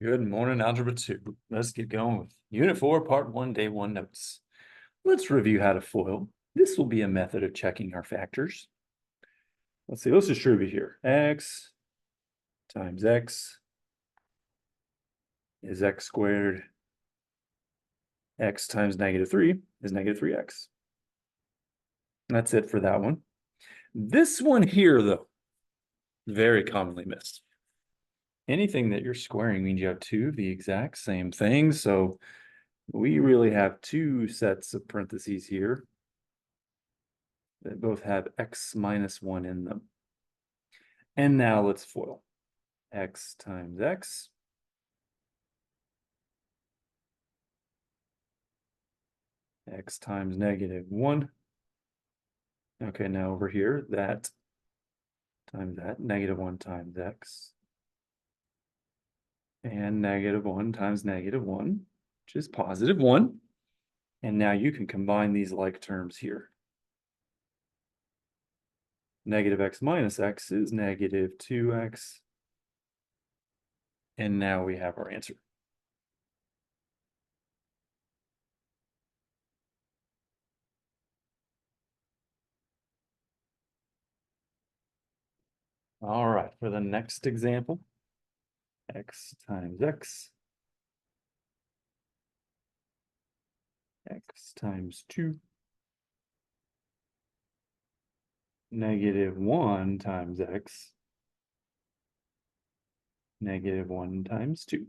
Good morning, Algebra 2. Let's get going with Unit 4, Part 1, Day 1 notes. Let's review how to FOIL. This will be a method of checking our factors. Let's distribute here. X times X is X squared. X times -3 is -3X. That's it for that one. This one here, though, very commonly missed. Anything that you're squaring means you have two of the exact same thing, so we really have two sets of parentheses here that both have x minus 1 in them. And now let's FOIL. X times x x times -1. Okay, now over here, that times that, -1 times x. And -1 times -1, which is +1. And now you can combine these like terms here. -x minus x is -2x. And now we have our answer. All right, for the next example, x times x, x times 2, -1 times x, -1 times 2.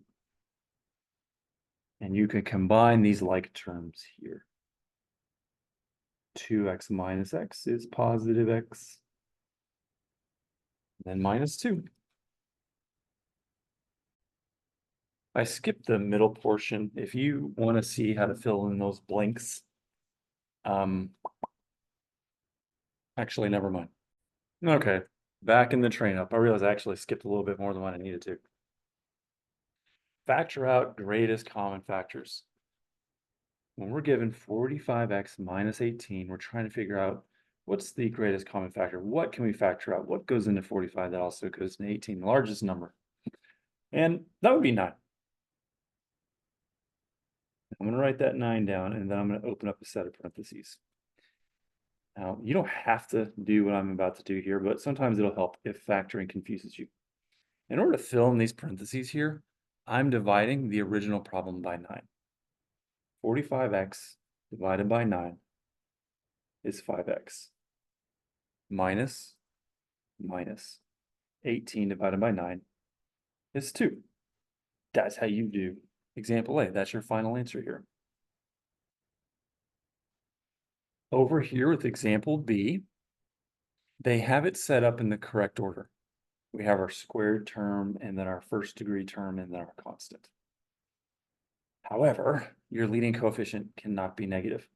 And you can combine these like terms here. 2x minus x is positive x, then -2. I skipped the middle portion. If you want to see how to fill in those blanks, actually, never mind. Okay, back in the train up. I realized I actually skipped a little bit more than what I needed to. Factor out greatest common factors. When we're given 45x minus 18, we're trying to figure out what's the greatest common factor. What can we factor out? What goes into 45 that also goes into 18, the largest number? And that would be 9. I'm going to write that 9 down, and then I'm going to open up a set of parentheses. Now, you don't have to do what I'm about to do here, but sometimes it'll help if factoring confuses you. In order to fill in these parentheses here, I'm dividing the original problem by 9. 45x divided by 9 is 5x. Minus 18 divided by 9 is 2. That's how you do example A. That's your final answer here. Over here with example B, they have it set up in the correct order. We have our squared term, and then our first degree term, and then our constant. However, your leading coefficient cannot be negative.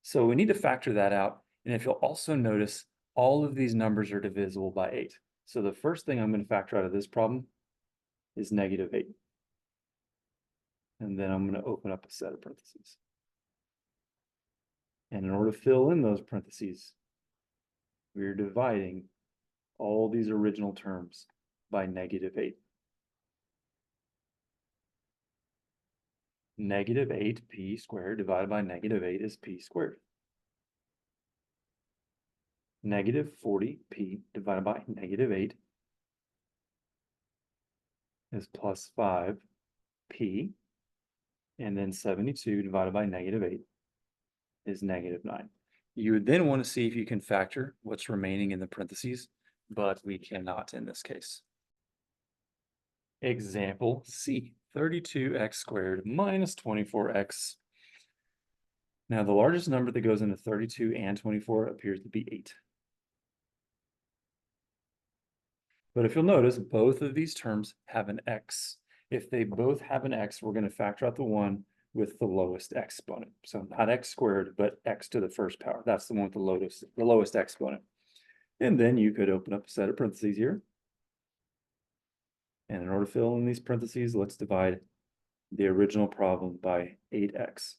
So we need to factor that out. And if you'll also notice, all of these numbers are divisible by 8. So the first thing I'm going to factor out of this problem is -8. And then I'm going to open up a set of parentheses. And in order to fill in those parentheses, we're dividing all these original terms by -8. -8p squared divided by -8 is p squared. -40p divided by -8 is plus 5p. And then 72 divided by -8 is -9. You would then want to see if you can factor what's remaining in the parentheses, but we cannot in this case. Example C, 32x squared minus 24x. Now the largest number that goes into 32 and 24 appears to be 8. But if you'll notice, both of these terms have an x. If they both have an x, we're going to factor out the one with the lowest exponent. So not x squared, but x to the first power. That's the one with the lowest exponent. And then you could open up a set of parentheses here. And in order to fill in these parentheses, let's divide the original problem by 8x.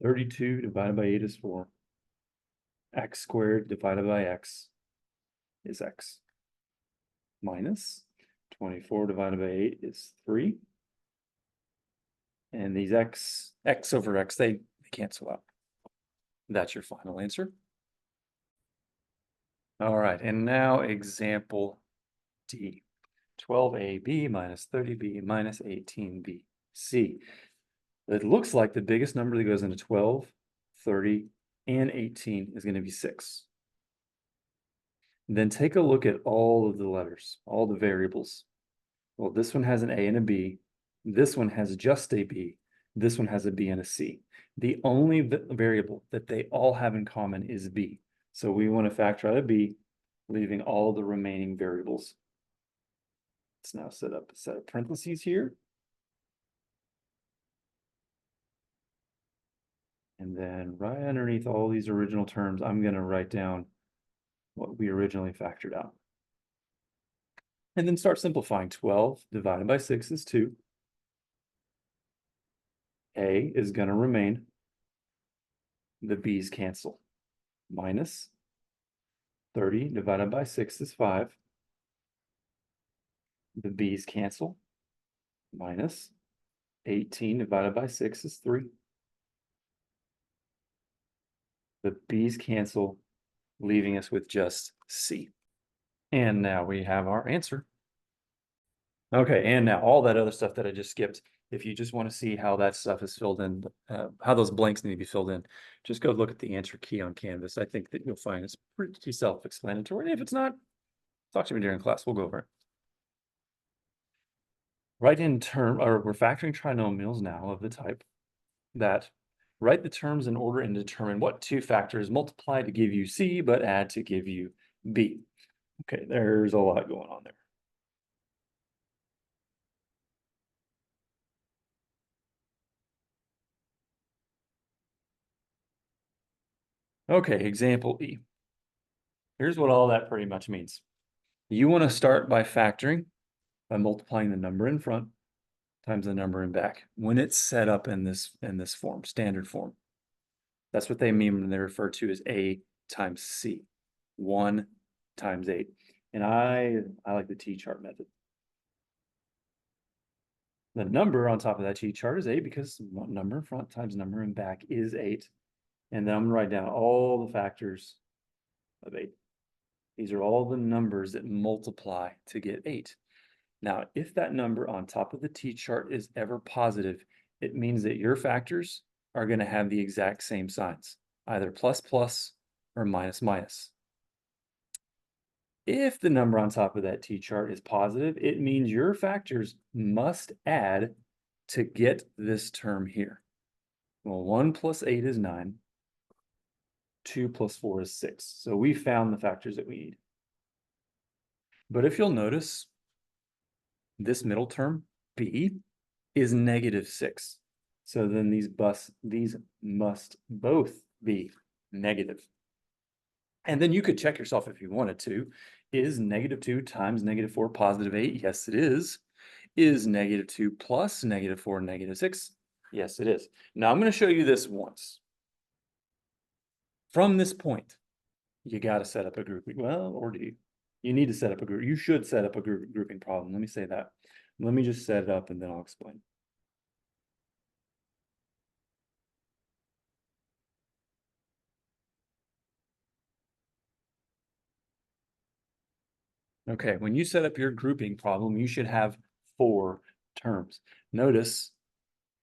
(32 divided by 8 is 4. X squared divided by x is x. minus 24 divided by 8 is 3. And these x over x, they cancel out. That's your final answer. All right, and now example D. 12ab minus 30b minus 18b. C. It looks like the biggest number that goes into 12, 30, and 18 is going to be 6. Then take a look at all of the letters, all the variables. Well, this one has an A and a B. This one has just a B. This one has a B and a C. The only variable that they all have in common is B. So we want to factor out a B, leaving all the remaining variables. Let's now set up a set of parentheses here. And then right underneath all these original terms, I'm going to write down what we originally factored out. And then start simplifying. 12 divided by 6 is 2. A is going to remain. The B's cancel. Minus 30 divided by 6 is 5. The B's cancel. Minus 18 divided by 6 is 3. The B's cancel, leaving us with just C. And now we have our answer. Okay, and now all that other stuff that I just skipped, if you just want to see how that stuff is filled in, how those blanks need to be filled in, just go look at the answer key on Canvas. I think that you'll find it's pretty self-explanatory. If it's not, talk to me during class. We'll go over it. Write in term, or we're factoring trinomials now of the type that write the terms in order and determine what two factors multiply to give you C, but add to give you B. Okay, there's a lot going on there. Okay, example E. Here's what all that pretty much means. You want to start by factoring by multiplying the number in front times the number in back when it's set up in this form, standard form. That's what they mean when they refer to as A times C, 1 times 8. And I like the T-chart method. The number on top of that T-chart is 8 because number in front times number in back is 8. And then I'm going to write down all the factors of 8. These are all the numbers that multiply to get 8. Now, if that number on top of the T-chart is ever positive, it means that your factors are going to have the exact same signs, either plus plus or minus minus. If the number on top of that T-chart is positive, it means your factors must add to get this term here. Well, 1 plus 8 is 9. 2 plus 4 is 6. So we found the factors that we need. But if you'll notice, this middle term, B, is -6. So then these must both be negative. And then you could check yourself if you wanted to. Is -2 times -4 positive 8? Yes, it is. Is -2 plus -4 -6? Yes, it is. Now I'm going to show you this once. From this point, you got to set up a grouping. Well, or do you? You need to set up a group. You should set up a grouping problem. Let me say that. Let me just set it up and then I'll explain. Okay, when you set up your grouping problem, you should have 4 terms. Notice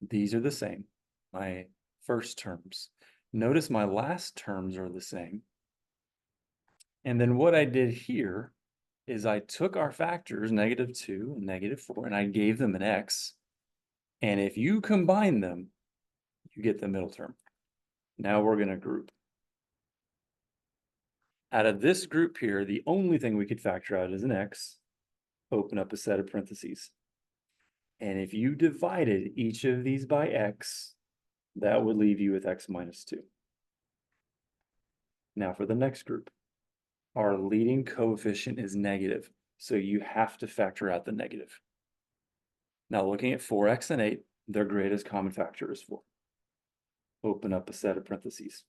these are the same, my first terms. Notice my last terms are the same. And then what I did here is I took our factors, -2 and -4, and I gave them an x. And if you combine them, you get the middle term. Now we're going to group. Out of this group here, the only thing we could factor out is an x. Open up a set of parentheses. And if you divided each of these by x, that would leave you with x minus 2. Now for the next group, our leading coefficient is negative, so you have to factor out the negative. Now looking at 4x and 8, their greatest common factor is 4. Open up a set of parentheses.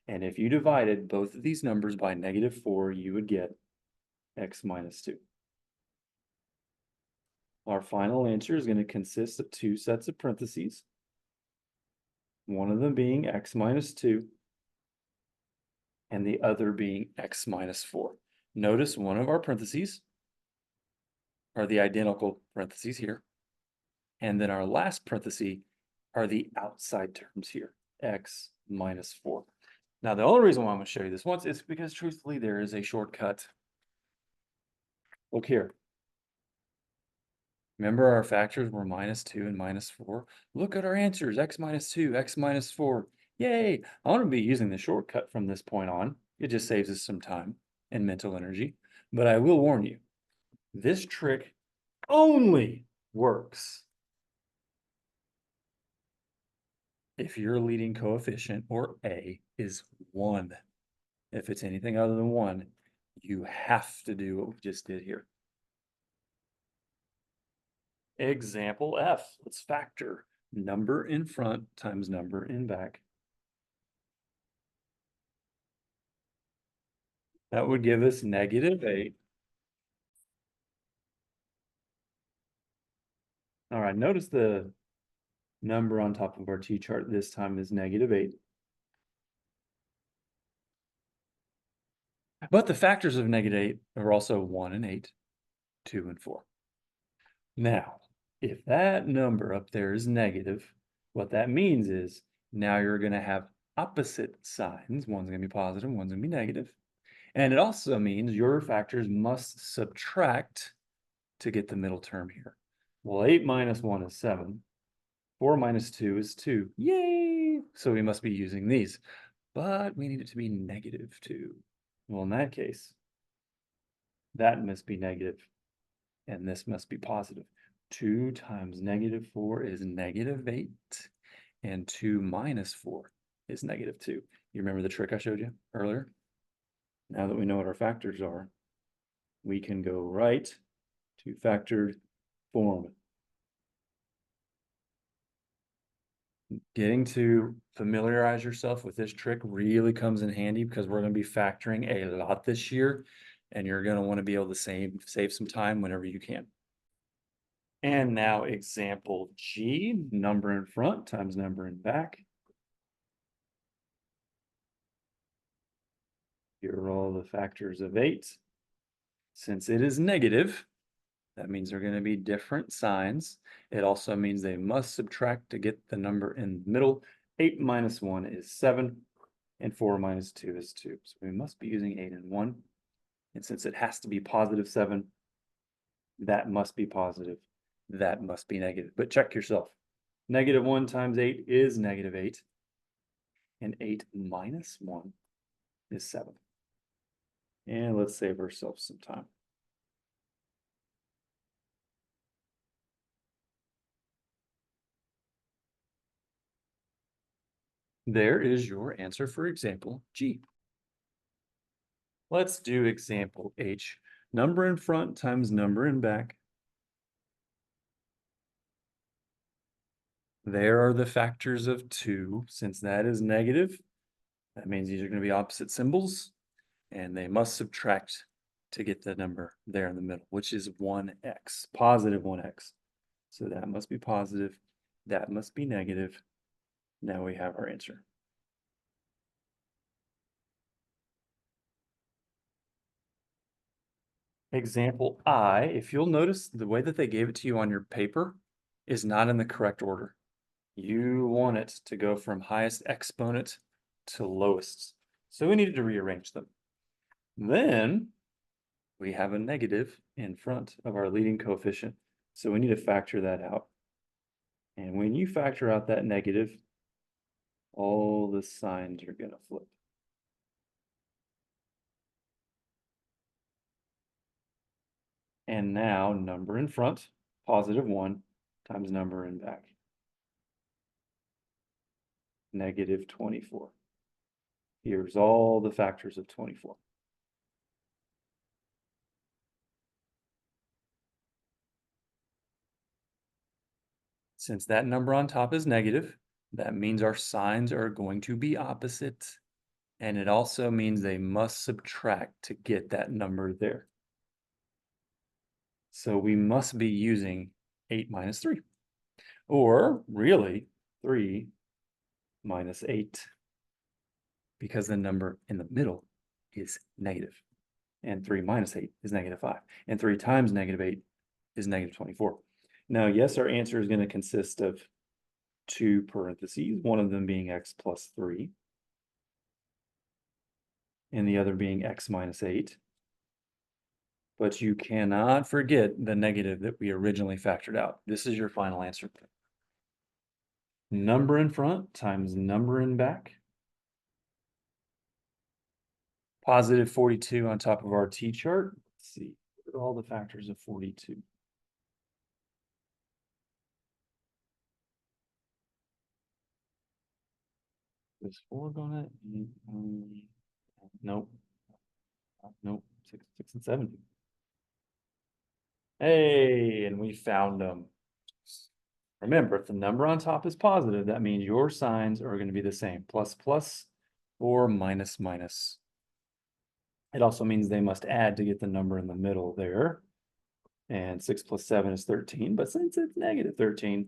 And if you divided both of these numbers by -4, you would get x minus 2. Our final answer is going to consist of two sets of parentheses, one of them being x minus 2 and the other being x minus 4. Notice one of our parentheses are the identical parentheses here, and then our last parenthesis are the outside terms here, x minus 4. Now, the only reason why I'm going to show you this once is because, truthfully, there is a shortcut. Look here. Remember our factors were minus 2 and minus 4? Look at our answers, x minus 2, x minus 4. Yay! I want to be using the shortcut from this point on. It just saves us some time and mental energy. But I will warn you, this trick only works if your leading coefficient, or A, is 1. If it's anything other than 1, you have to do what we just did here. Example F, let's factor number in front times number in back. That would give us -8. All right, notice the number on top of our t-chart this time is -8. But the factors of -8 are also 1 and 8, 2 and 4. Now, if that number up there is negative, what that means is now you're going to have opposite signs. One's going to be positive, one's going to be negative. And it also means your factors must subtract to get the middle term here. Well, 8 minus 1 is 7. 4 minus 2 is 2. Yay! So we must be using these. But we need it to be -2. Well, in that case, that must be negative, and this must be positive. 2 times -4 is -8, and 2 minus 4 is -2. You remember the trick I showed you earlier? Now that we know what our factors are, we can go right to factored form. Getting to familiarize yourself with this trick really comes in handy because we're going to be factoring a lot this year, and you're going to want to be able to save some time whenever you can. And now example G, number in front times number in back. Here are all the factors of 8. Since it is negative, that means they're going to be different signs. It also means they must subtract to get the number in the middle. 8 minus 1 is 7, and 4 minus 2 is 2. So we must be using 8 and 1. And since it has to be positive 7, that must be positive. That must be negative. But check yourself. -1 times 8 is -8. And 8 minus 1 is 7. And let's save ourselves some time. There is your answer for example G. Let's do example H. Number in front times number in back. There are the factors of 2. Since that is negative, that means these are going to be opposite symbols, and they must subtract to get the number there in the middle, which is 1x, positive 1x. So that must be positive, that must be negative. Now we have our answer. Example I, if you'll notice, the way that they gave it to you on your paper is not in the correct order. You want it to go from highest exponent to lowest. So we needed to rearrange them. Then we have a negative in front of our leading coefficient. So we need to factor that out. And when you factor out that negative, all the signs are going to flip. And now number in front, positive 1 times number in back. -24. Here's all the factors of 24. Since that number on top is negative, that means our signs are going to be opposite. And it also means they must subtract to get that number there. So we must be using 8 minus 3. Or really 3 minus 8, because the number in the middle is negative. And 3 minus 8 is negative 5. And 3 times negative 8 is negative 24. Now, yes, our answer is going to consist of two parentheses, one of them being x plus 3, and the other being x minus 8. But you cannot forget the negative that we originally factored out. This is your final answer. Number in front times number in back. Positive 42 on top of our t-chart. Let's see, what are all the factors of 42? Is 4 gonna? Nope. Nope. 6 and 7. Hey, and we found them. Remember, if the number on top is positive, that means your signs are going to be the same, plus plus or minus minus. It also means they must add to get the number in the middle there. And 6 plus 7 is 13, but since it's negative 13,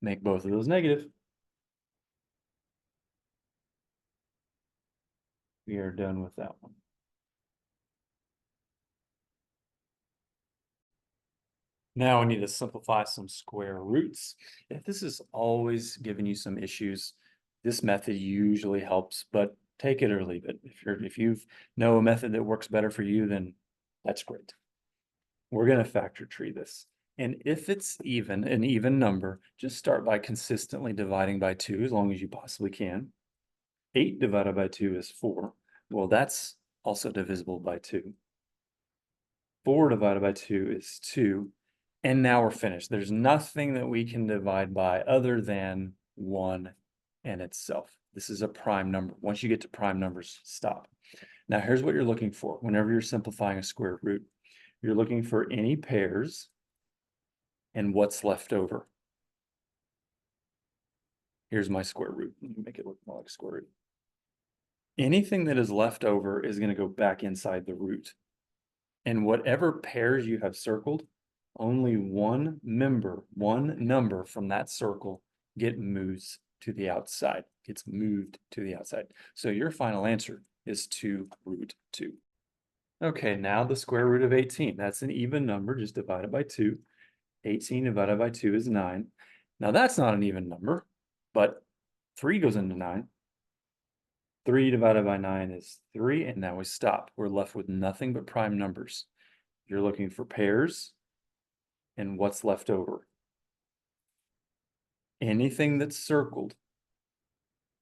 make both of those negative. We are done with that one. Now we need to simplify some square roots. If this is always giving you some issues, this method usually helps, but take it or leave it. If you know a method that works better for you, then that's great. We're going to factor tree this. And if it's even, an even number, just start by consistently dividing by 2 as long as you possibly can. 8 divided by 2 is 4. Well, that's also divisible by 2. 4 divided by 2 is 2. And now we're finished. There's nothing that we can divide by other than 1 and itself. This is a prime number. Once you get to prime numbers, stop. Now here's what you're looking for. Whenever you're simplifying a square root, you're looking for any pairs and what's left over. Here's my square root. Let me make it look more like a square root. Anything that is left over is going to go back inside the root. And whatever pairs you have circled, only one number from that circle gets moved to the outside. So your final answer is 2 root 2. Okay, now the square root of 18. That's an even number, just divided by 2. 18 divided by 2 is 9. Now that's not an even number, but 3 goes into 9. 3 divided by 9 is 3, and now we stop. We're left with nothing but prime numbers. You're looking for pairs and what's left over. Anything that's circled,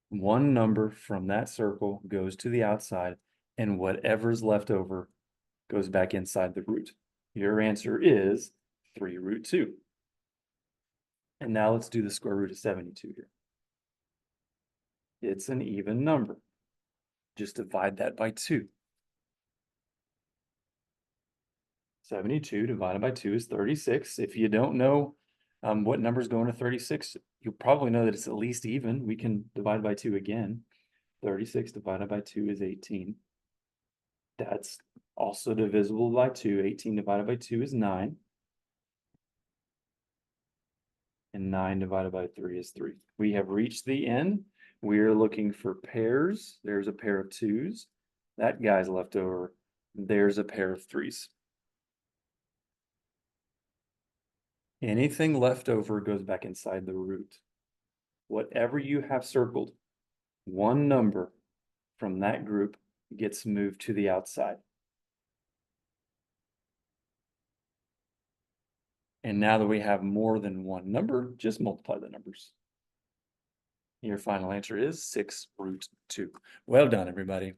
one number from that circle goes to the outside, and whatever's left over goes back inside the root. Your answer is 3 root 2. And now let's do the square root of 72 here. It's an even number. Just divide that by 2. 72 divided by 2 is 36. If you don't know what numbers go into 36, you'll probably know that it's at least even. We can divide by 2 again. 36 divided by 2 is 18. That's also divisible by 2. 18 divided by 2 is 9. And 9 divided by 3 is 3. We have reached the end. We are looking for pairs. There's a pair of 2s. That guy's left over. There's a pair of 3s. Anything left over goes back inside the root. Whatever you have circled, one number from that group gets moved to the outside. And now that we have more than one number, just multiply the numbers. Your final answer is 6 root 2. Well done, everybody.